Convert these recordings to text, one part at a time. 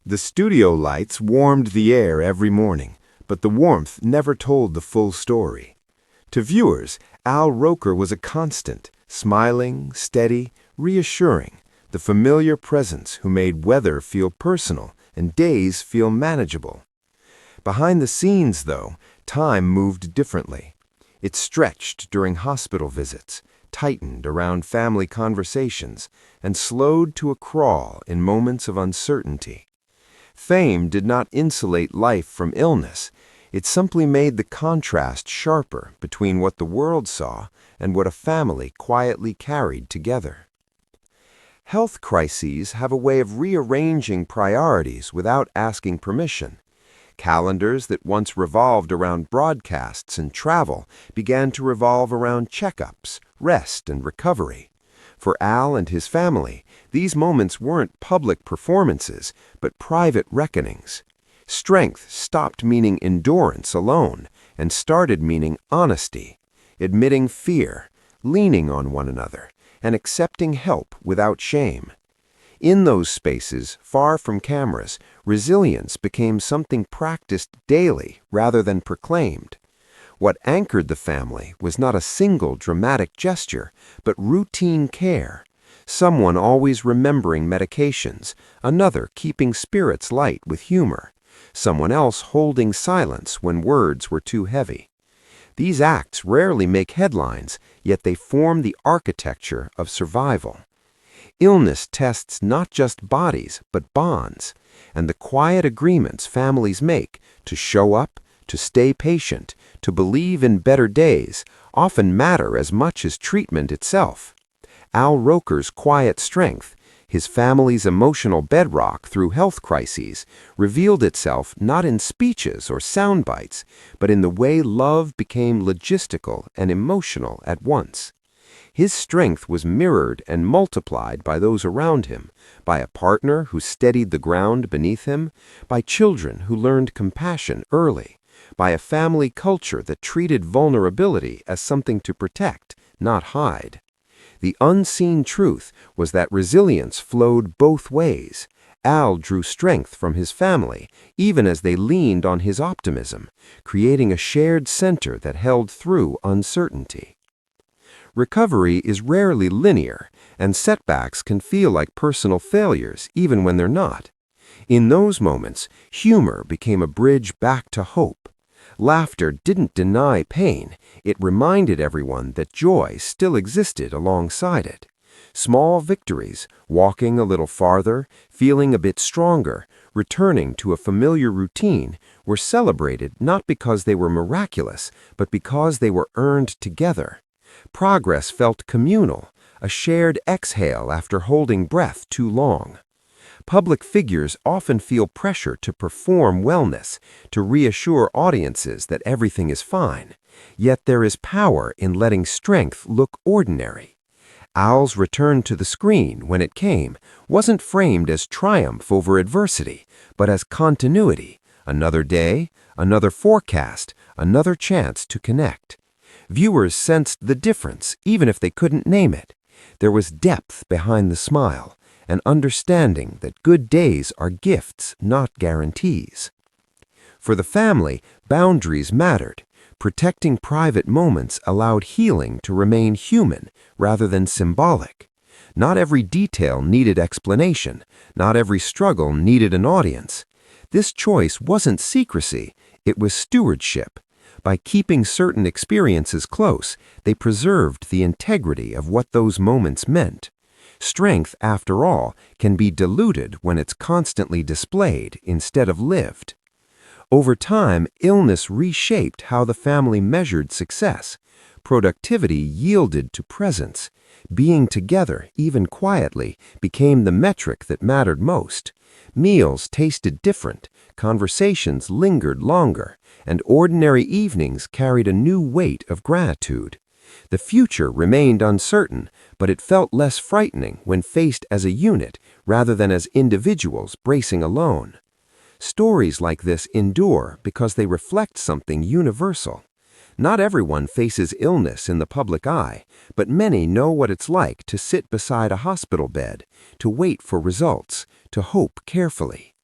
The studio lights warmed the air every morning, but the warmth never told the full story. To viewers, Al Roker was a constant, smiling, steady, reassuring, the familiar presence who made weather feel personal and days feel manageable. Behind the scenes, though, time moved differently. It stretched during hospital visits, tightened around family conversations, and slowed to a crawl in moments of uncertainty. Fame did not insulate life from illness. It simply made the contrast sharper between what the world saw and what a family quietly carried together. Health crises have a way of rearranging priorities without asking permission. Calendars that once revolved around broadcasts and travel began to revolve around checkups, rest, and recovery. For Al and his family, these moments weren't public performances, but private reckonings. Strength stopped meaning endurance alone and started meaning honesty, admitting fear, leaning on one another, and accepting help without shame. In those spaces, far from cameras, resilience became something practiced daily rather than proclaimed. What anchored the family was not a single dramatic gesture, but routine care. Someone always remembering medications, another keeping spirits light with humor, someone else holding silence when words were too heavy. These acts rarely make headlines, yet they form the architecture of survival. Illness tests not just bodies, but bonds, and the quiet agreements families make to show up, to stay patient, to believe in better days, often matter as much as treatment itself. Al Roker's quiet strength, his family's emotional bedrock through health crises, revealed itself not in speeches or sound bites, but in the way love became logistical and emotional at once. His strength was mirrored and multiplied by those around him, by a partner who steadied the ground beneath him, by children who learned compassion early, by a family culture that treated vulnerability as something to protect, not hide. The unseen truth was that resilience flowed both ways. Al drew strength from his family, even as they leaned on his optimism, creating a shared center that held through uncertainty. Recovery is rarely linear, and setbacks can feel like personal failures even when they're not. In those moments, humor became a bridge back to hope. Laughter didn't deny pain, it reminded everyone that joy still existed alongside it. Small victories, walking a little farther, feeling a bit stronger, returning to a familiar routine, were celebrated not because they were miraculous, but because they were earned together. Progress felt communal, a shared exhale after holding breath too long. Public figures often feel pressure to perform wellness, to reassure audiences that everything is fine. Yet there is power in letting strength look ordinary. Al's return to the screen, when it came, wasn't framed as triumph over adversity, but as continuity, another day, another forecast, another chance to connect. Viewers sensed the difference, even if they couldn't name it. There was depth behind the smile, an understanding that good days are gifts, not guarantees. For the family, boundaries mattered. Protecting private moments allowed healing to remain human rather than symbolic. Not every detail needed explanation. Not every struggle needed an audience. This choice wasn't secrecy, it was stewardship. By keeping certain experiences close, they preserved the integrity of what those moments meant. Strength, after all, can be diluted when it's constantly displayed instead of lived. Over time, illness reshaped how the family measured success. Productivity yielded to presence. Being together, even quietly, became the metric that mattered most. Meals tasted different, conversations lingered longer, and ordinary evenings carried a new weight of gratitude. The future remained uncertain, but it felt less frightening when faced as a unit rather than as individuals bracing alone. Stories like this endure because they reflect something universal. Not everyone faces illness in the public eye, but many know what it's like to sit beside a hospital bed, to wait for results, to hope carefully.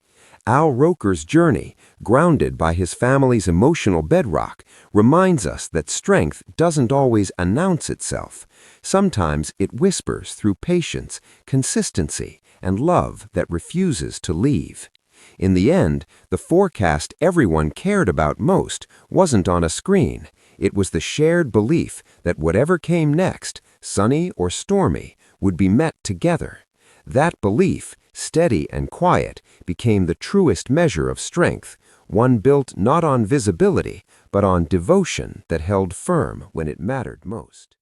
Al Roker's journey, grounded by his family's emotional bedrock, reminds us that strength doesn't always announce itself. Sometimes it whispers through patience, consistency, and love that refuses to leave. In the end, the forecast everyone cared about most wasn't on a screen. It was the shared belief that whatever came next, sunny or stormy, would be met together. That belief, steady and quiet, became the truest measure of strength, one built not on visibility, but on devotion that held firm when it mattered most.